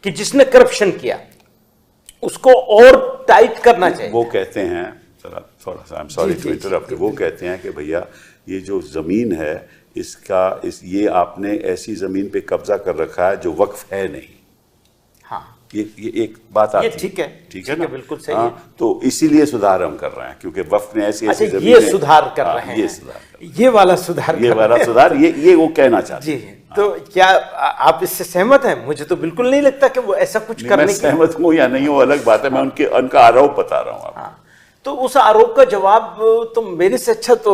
कि जिसने करप्शन किया उसको और टाइट करना चाहिए। वो कहते हैं, थोड़ा सा, I am sorry to interrupt, वो कहते हैं कि भैया ये जो जमीन है ये आपने ऐसी जमीन पे कब्जा कर रखा है जो वक्फ है नहीं। हाँ, ये एक बात आती है। ठीक है ना, बिल्कुल सही है। तो इसीलिए सुधार हम कर रहे हैं क्योंकि वक्फ ने ऐसी अच्छा, जमीन ये सुधार कर रहे हैं, ये वाला सुधार ये वो कहना चाहते हैं। तो क्या आप इससे सहमत हैं? मुझे तो बिल्कुल नहीं लगता कि वो ऐसा कुछ करने की। सहमत हूँ या नहीं वो अलग बात है, मैं उनका आरोप बता रहा हूँ आपको। तो उस आरोप का जवाब तो मेरे से अच्छा तो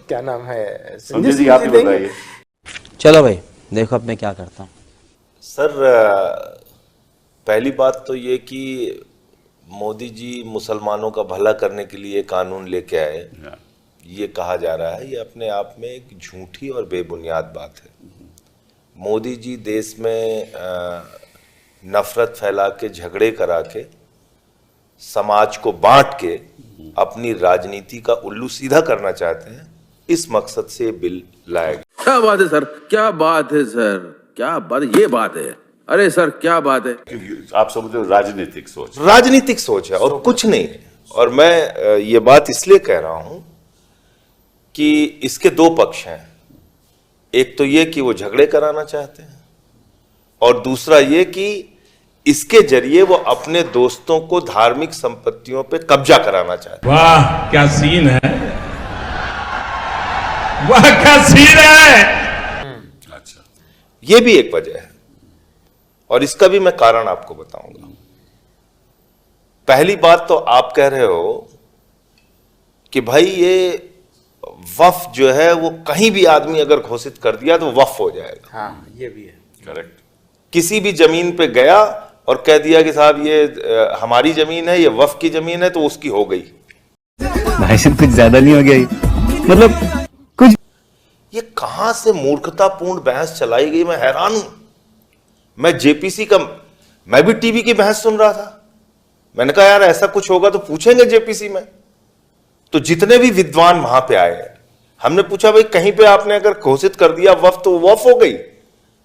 क्या नाम है, संजय जी आप ही बताइए। चलो भाई देखो अब मैं क्या करता हूँ। सर, पहली बात तो ये कि मोदी जी मुसलमानों का भला करने के लिए कानून लेके आए, ये कहा जा रहा है, ये अपने आप में एक झूठी और बेबुनियाद बात है। मोदी जी देश में नफरत फैला के, झगड़े करा के, समाज को बांट के अपनी राजनीति का उल्लू सीधा करना चाहते हैं। इस मकसद से बिल लाया गया। क्या बात है सर, क्या बात है सर, क्या बात, ये बात है। अरे सर क्या बात है। आप समझते हो राजनीतिक सोच है और कुछ नहीं है। और मैं ये बात इसलिए कह रहा हूं कि इसके दो पक्ष हैं। एक तो ये कि वो झगड़े कराना चाहते हैं और दूसरा ये कि इसके जरिए वो अपने दोस्तों को धार्मिक संपत्तियों पे कब्जा कराना चाहते हैं। वाह क्या सीन है, वाह क्या सीन है। अच्छा, ये भी एक वजह है और इसका भी मैं कारण आपको बताऊंगा। पहली बात तो आप कह रहे हो कि भाई ये वफ जो है वो कहीं भी आदमी अगर घोषित कर दिया तो वफ हो जाएगा। हाँ, ये भी है। करेक्ट। किसी भी जमीन पे गया और कह दिया कि साहब ये हमारी जमीन है, ये वफ की जमीन है, तो उसकी हो गई। भाई साहब कुछ ज्यादा नहीं हो गया मतलब कुछ। ये कहां से मूर्खतापूर्ण बहस चलाई गई, मैं हैरान हूं। मैं जेपीसी का, मैं भी टीवी की बहस सुन रहा था। मैंने कहा यार ऐसा कुछ होगा तो पूछेंगे जेपीसी में। तो जितने भी विद्वान वहां पे आए, हमने पूछा भाई कहीं पे आपने अगर घोषित कर दिया वफ तो वफ हो गई।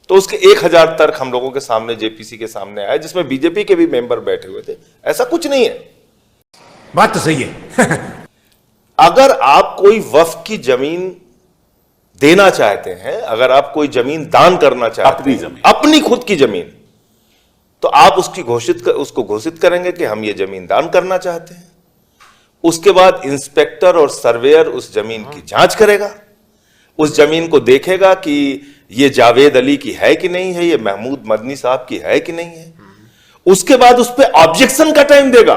तो उसके 1000 तर्क हम लोगों के सामने, जेपीसी के सामने आए, जिसमें बीजेपी के भी मेंबर बैठे हुए थे। ऐसा कुछ नहीं है। बात तो सही है। अगर आप कोई वफ की जमीन देना चाहते हैं, अगर आप कोई जमीन दान करना चाहते हैं, अपनी खुद की जमीन, तो आप उसको घोषित करेंगे कि हम ये जमीन दान करना चाहते हैं। उसके बाद इंस्पेक्टर और सर्वेयर उस जमीन की जांच करेगा, उस जमीन को देखेगा कि ये जावेद अली की है कि नहीं है, ये महमूद मदनी साहब की है कि नहीं है। उसके बाद उस पर ऑब्जेक्शन का टाइम देगा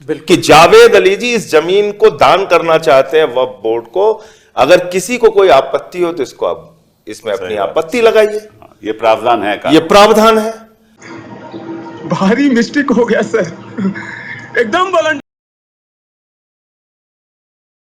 कि जावेद अली जी इस जमीन को दान करना चाहते हैं वक्फ बोर्ड को। अगर किसी को कोई आपत्ति हो तो इसको आप इसमें अपनी आपत्ति लगाइए। ये प्रावधान है का? ये प्रावधान है। भारी मिस्टेक हो गया सर, एकदम